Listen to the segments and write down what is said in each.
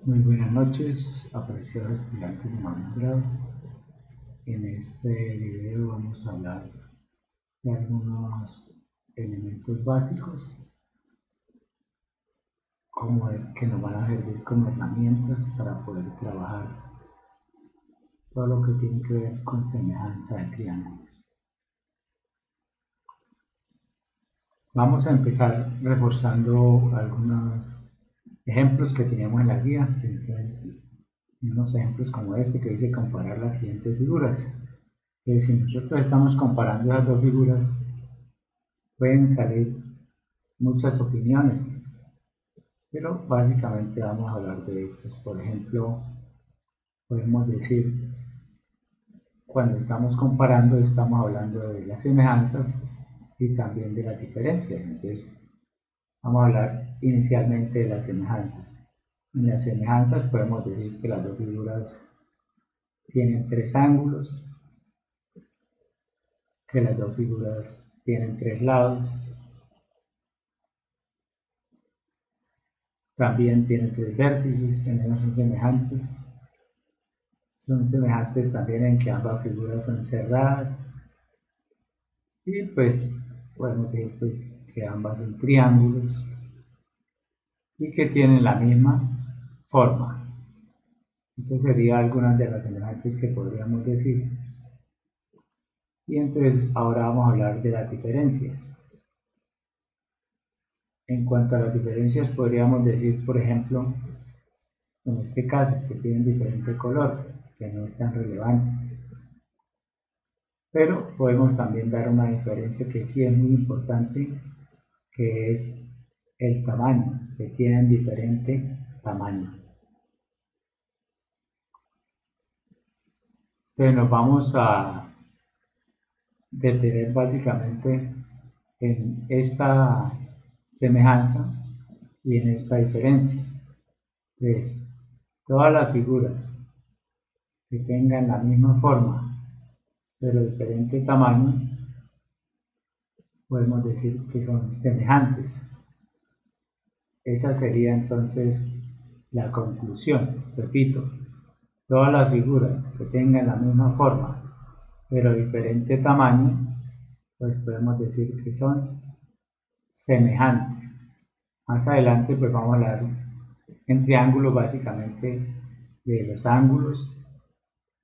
Muy buenas noches, apreciados estudiantes de noveno grado. En este video vamos a hablar de algunos elementos básicos que nos van a servir como herramientas para poder trabajar todo lo que tiene que ver con semejanza de triángulos. Vamos a empezar reforzando algunos ejemplos que teníamos en la guía. Entonces, unos ejemplos como este que dice comparar las siguientes figuras. Si nosotros estamos comparando las dos figuras, pueden salir muchas opiniones, pero básicamente vamos a hablar de estas. Por ejemplo, podemos decir, cuando estamos comparando, estamos hablando de las semejanzas y también de las diferencias. Entonces, vamos a hablar inicialmente de las semejanzas. En las semejanzas podemos decir que las dos figuras tienen tres ángulos, que las dos figuras tienen tres lados, también tienen tres vértices, que no son semejantes. Son semejantes también en que ambas figuras son cerradas. Y pues podemos decir pues, que ambas son triángulos y que tienen la misma forma. Estas serían algunas de las semejantes que podríamos decir. Y entonces ahora vamos a hablar de las diferencias. En cuanto a las diferencias podríamos decir, por ejemplo, en este caso que tienen diferente color, que no es tan relevante. Pero podemos también dar una diferencia que sí es muy importante, que es el tamaño, que tienen diferente tamaño. Entonces nos vamos a detener básicamente en esta semejanza y en esta diferencia. Entonces, todas las figuras que tengan la misma forma pero diferente tamaño, podemos decir que son semejantes. Esa sería entonces la conclusión. Repito, todas las figuras que tengan la misma forma pero diferente tamaño, pues podemos decir que son semejantes. Más adelante pues vamos a hablar en triángulos básicamente de los ángulos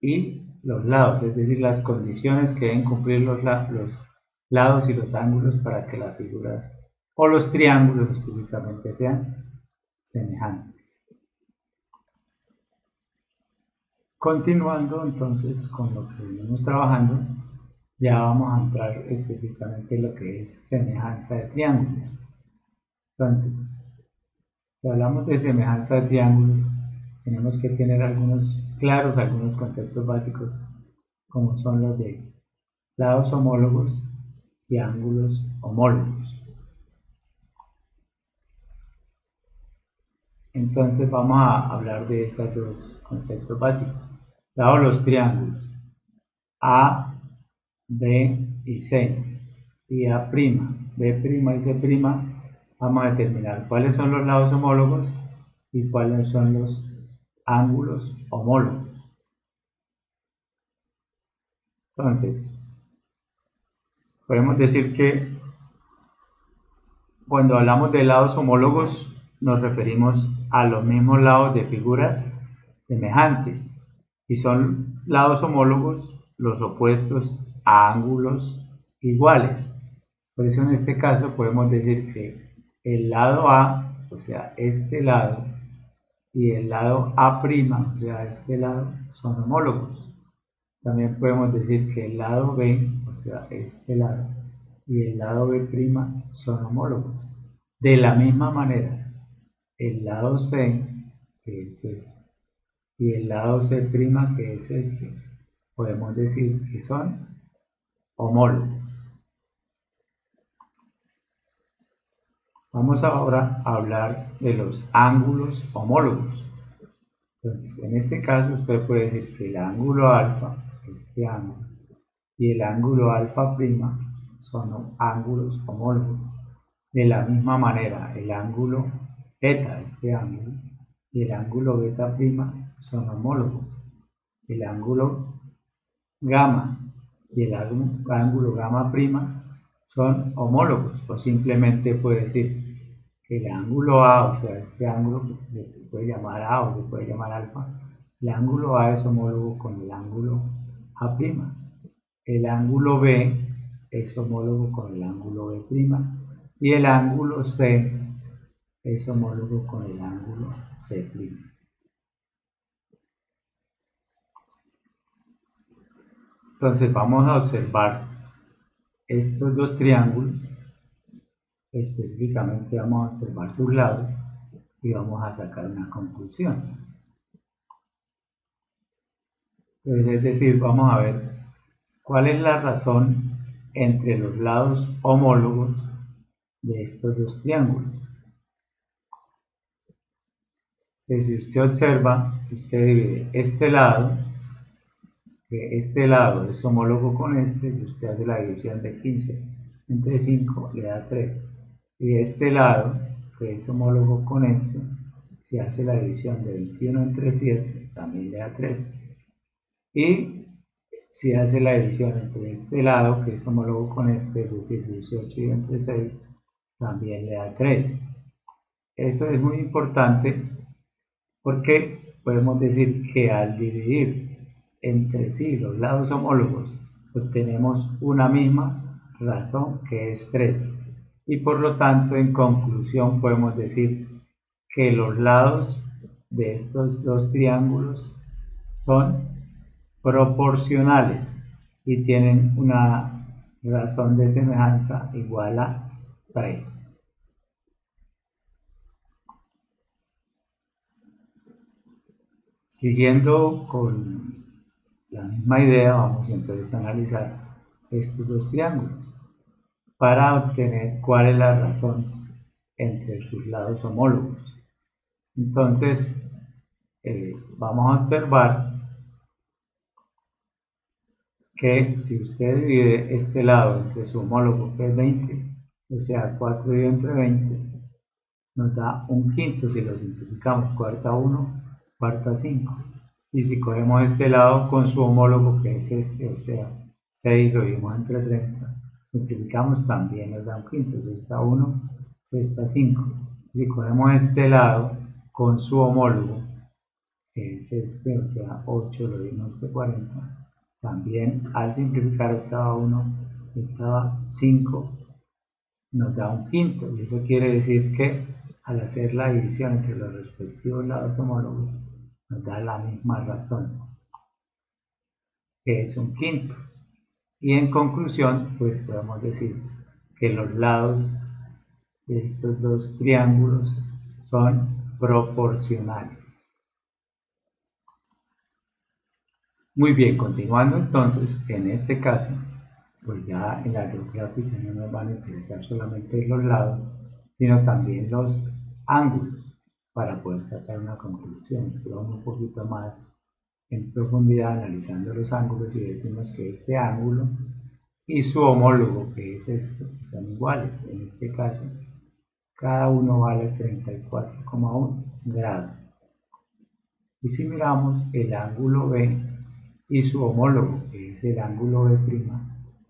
y los lados, es decir, las condiciones que deben cumplir los lados y los ángulos para que las figuras o los triángulos específicamente sean semejantes. Continuando entonces con lo que venimos trabajando, ya vamos a entrar específicamente en lo que es semejanza de triángulos. Entonces, si hablamos de semejanza de triángulos, tenemos que tener algunos conceptos básicos, como son los de lados homólogos y ángulos homólogos. Entonces vamos a hablar de esos dos conceptos básicos. Dado los triángulos A, B y C y A', B' y C', vamos a determinar cuáles son los lados homólogos y cuáles son los ángulos homólogos. Entonces, podemos decir que cuando hablamos de lados homólogos nos referimos a los mismos lados de figuras semejantes y son lados homólogos los opuestos a ángulos iguales. Por eso en este caso podemos decir que el lado A, o sea, este lado, y el lado A', o sea, este lado, son homólogos. También podemos decir que el lado B, o sea, este lado, y el lado B' son homólogos. De la misma manera, el lado C, que es este, y el lado C', que es este, podemos decir que son homólogos. Vamos ahora a hablar de los ángulos homólogos. Entonces, en este caso usted puede decir que el ángulo alfa, este ángulo, y el ángulo alfa' son ángulos homólogos. De la misma manera, el ángulo beta, este ángulo, y el ángulo beta prima son homólogos. El ángulo gamma y el ángulo gamma prima son homólogos, o simplemente puede decir que el ángulo A, o sea, este ángulo que se puede llamar A o se puede llamar alfa, el ángulo A es homólogo con el ángulo A', el ángulo B es homólogo con el ángulo B' y el ángulo C es homólogo con el ángulo C'. Entonces vamos a observar estos dos triángulos, específicamente vamos a observar sus lados y vamos a sacar una conclusión. Entonces, es decir, vamos a ver cuál es la razón entre los lados homólogos de estos dos triángulos. Entonces, si usted observa, usted divide este lado, que este lado es homólogo con este, si usted hace la división de 15 entre 5 le da 3. Y este lado, que es homólogo con este, si hace la división de 21 entre 7, también le da 3. Y si hace la división entre este lado, que es homólogo con este, es decir, 18 y entre 6, también le da 3. Eso es muy importante porque podemos decir que al dividir entre sí los lados homólogos, obtenemos una misma razón que es 3. Y por lo tanto, en conclusión, podemos decir que los lados de estos dos triángulos son proporcionales y tienen una razón de semejanza igual a 3. Siguiendo con la misma idea, vamos entonces a analizar estos dos triángulos para obtener cuál es la razón entre sus lados homólogos. Entonces, vamos a observar que si usted divide este lado entre su homólogo, que es 20, o sea, 4 dividido entre 20, nos da un quinto si lo simplificamos, cuarta 1, cuarta 5. Y si cogemos este lado con su homólogo, que es este, o sea, 6 lo dividimos entre 30, simplificamos, también nos da un quinto, sexta 1, sexta 5. Si cogemos este lado con su homólogo, que es este, o sea, 8 lo dividimos entre 40, también al simplificar octava 1, octava 5, nos da un quinto, y eso quiere decir que al hacer la división entre los respectivos lados homólogos nos da la misma razón, que es un quinto. Y en conclusión, pues podemos decir que los lados de estos dos triángulos son proporcionales. Muy bien, continuando entonces, en este caso, pues ya en la geográfica no nos van a interesar solamente los lados, sino también los ángulos para poder sacar una conclusión. Vamos un poquito más en profundidad analizando los ángulos y decimos que este ángulo y su homólogo, que es este, son iguales. En este caso, cada uno vale 34,1 grados. Y si miramos el ángulo B y su homólogo, que es el ángulo B',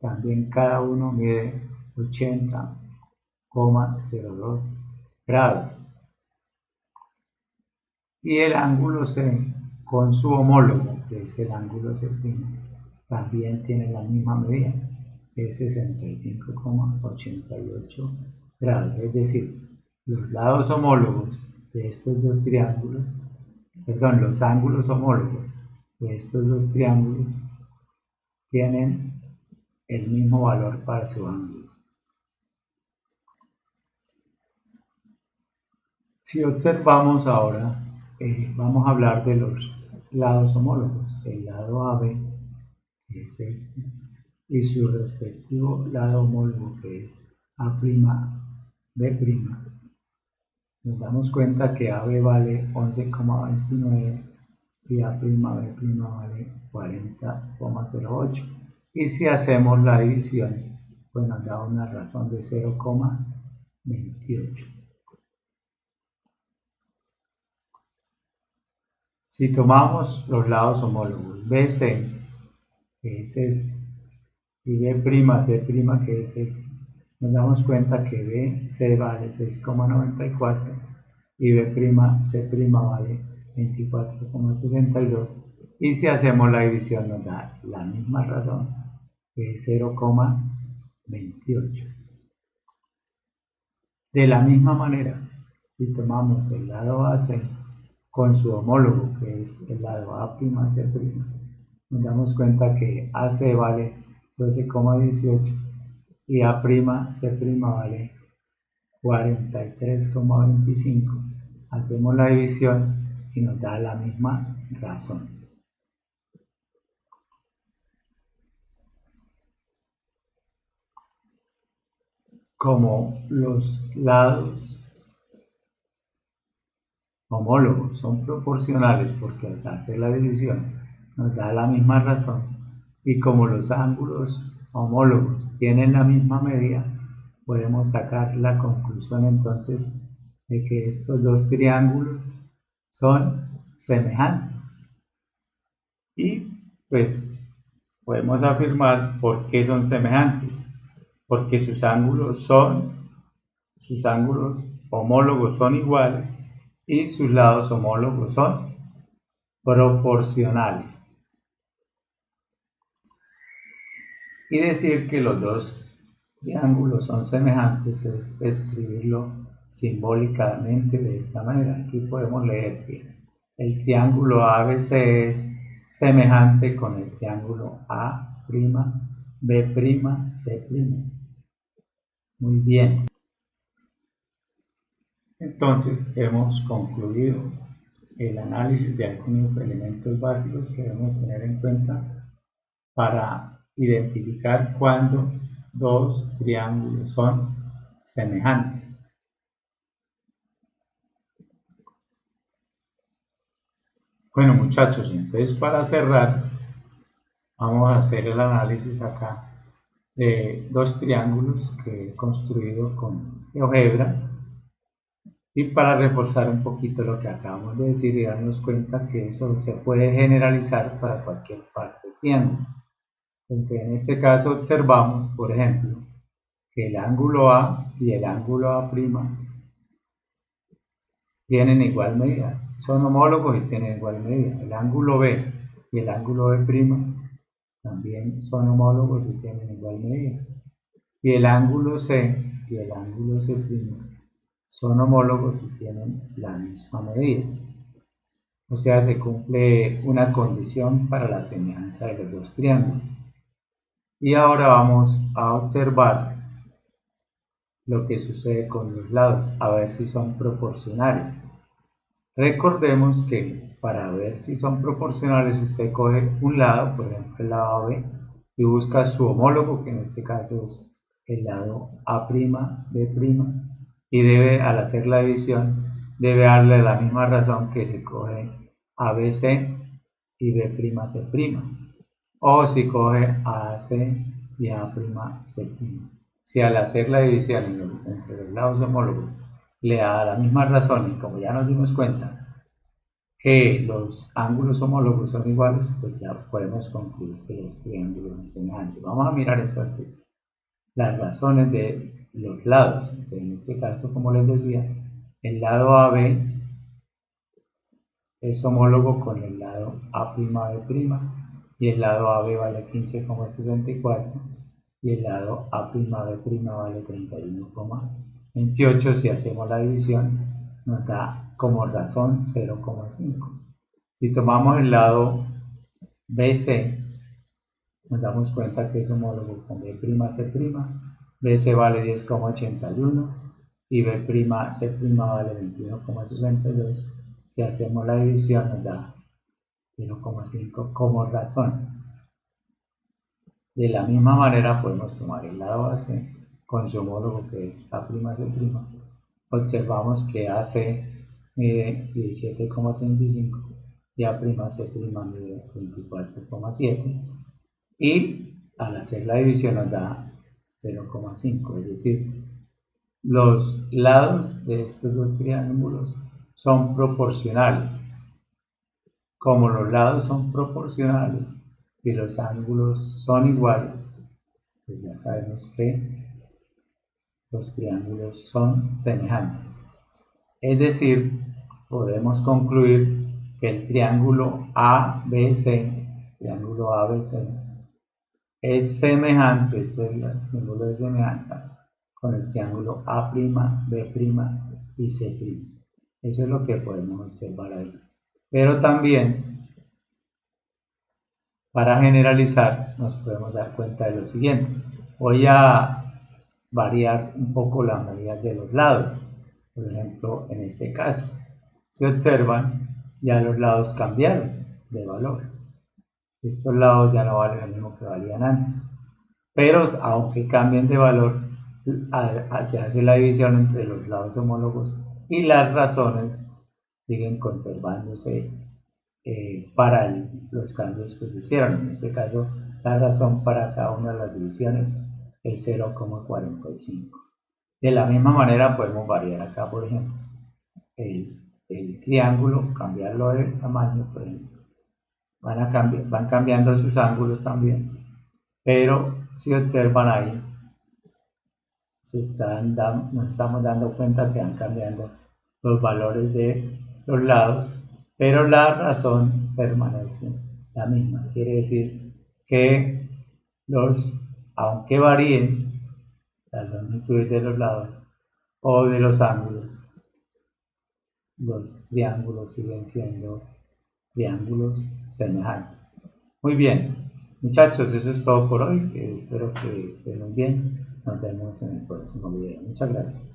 también cada uno mide 80,02 grados. Y el ángulo C con su homólogo, que es el ángulo C', también tiene la misma medida, es 65,88 grados. Es decir, los lados homólogos de estos dos triángulos, perdón, los ángulos homólogos de estos dos triángulos tienen el mismo valor para su ángulo. Si observamos ahora, vamos a hablar de los lados homólogos, el lado AB, que es este, y su respectivo lado homólogo, que es A'B'. Nos damos cuenta que AB vale 11,29 y A'B' vale 40,08. Y si hacemos la división, pues nos da una razón de 0,28. Si tomamos los lados homólogos BC, que es este, y B'C', que es este, nos damos cuenta que BC vale 6,94 y B'C' vale 24,62, y si hacemos la división nos da la misma razón, que es 0,28. De la misma manera, si tomamos el lado AC con su homólogo, que es el lado A'C', nos damos cuenta que AC vale 12,18 y A'C' vale 43,25. Hacemos la división y nos da la misma razón. Como los lados homólogos son proporcionales porque al hacer la división nos da la misma razón, y como los ángulos homólogos tienen la misma medida, podemos sacar la conclusión entonces de que estos dos triángulos son semejantes. Y pues podemos afirmar por qué son semejantes, porque sus ángulos homólogos son iguales y sus lados homólogos son proporcionales. Y decir que los dos triángulos son semejantes es escribirlo simbólicamente de esta manera. Aquí podemos leer que el triángulo ABC es semejante con el triángulo A'B'C'. Muy bien. Entonces hemos concluido el análisis de algunos elementos básicos que debemos tener en cuenta para identificar cuando dos triángulos son semejantes. Bueno, muchachos, entonces para cerrar vamos a hacer el análisis acá de dos triángulos que he construido con GeoGebra, y para reforzar un poquito lo que acabamos de decir y darnos cuenta que eso se puede generalizar para cualquier parte del triángulo. Entonces, en este caso observamos, por ejemplo, que el ángulo A y el ángulo A' tienen igual medida, son homólogos y tienen igual medida. El ángulo B y el ángulo B' también son homólogos y tienen igual medida. Y el ángulo C y el ángulo C' son homólogos y tienen la misma medida. O sea, se cumple una condición para la semejanza de los dos triángulos. Y ahora vamos a observar lo que sucede con los lados, a ver si son proporcionales. Recordemos que para ver si son proporcionales usted coge un lado, por ejemplo el lado AB, y busca su homólogo, que en este caso es el lado A'B', y debe, al hacer la división, debe darle la misma razón que se coge ABC y B'C', o si coge AC y A'C'. Si al hacer la división entre los lados homólogos le da la misma razón, y como ya nos dimos cuenta que los ángulos homólogos son iguales, pues ya podemos concluir que los triángulos son semejantes. Vamos a mirar entonces las razones de los lados. En este caso, como les decía, el lado AB es homólogo con el lado A'B', y el lado AB vale 15,64 y el lado A'B' vale 31,28. Si hacemos la división nos da como razón 0,5. Si tomamos el lado BC, nos damos cuenta que es homólogo con B'C'. BC vale 10,81 y B'C' vale 21,62. Si hacemos la división nos da 0,5 como razón. De la misma manera podemos tomar el lado AC con su homólogo, que es A'C'. Observamos que AC mide 17,35 y A'C' mide 24,7, y al hacer la división nos da 0,5, es decir, los lados de estos dos triángulos son proporcionales. como los lados son proporcionales y los ángulos son iguales, pues ya sabemos que los triángulos son semejantes. Es decir, podemos concluir que el triángulo ABC, es semejante, este es el símbolo de semejanza, con el triángulo A', B' y C'. Eso es lo que podemos observar ahí. Pero también, para generalizar, nos podemos dar cuenta de lo siguiente. Voy a variar un poco las medidas de los lados. Por ejemplo, en este caso, si observan, ya los lados cambiaron de valor. Estos lados ya no valen lo mismo que valían antes. Pero aunque cambien de valor, se hace la división entre los lados homólogos y las razones siguen conservándose para los cambios que se hicieron. En este caso, la razón para cada una de las divisiones es 0,45. De la misma manera podemos variar acá, por ejemplo, el triángulo, cambiarlo de tamaño, por ejemplo. Van cambiando sus ángulos también, pero si observan ahí, nos estamos dando cuenta que van cambiando los valores de los lados, pero la razón permanece la misma. Quiere decir que aunque varíen las longitudes de los lados o de los ángulos, los triángulos siguen siendo triángulos semejantes. Muy bien, muchachos, eso es todo por hoy. Espero que estén muy bien. Nos vemos en el próximo video. Muchas gracias.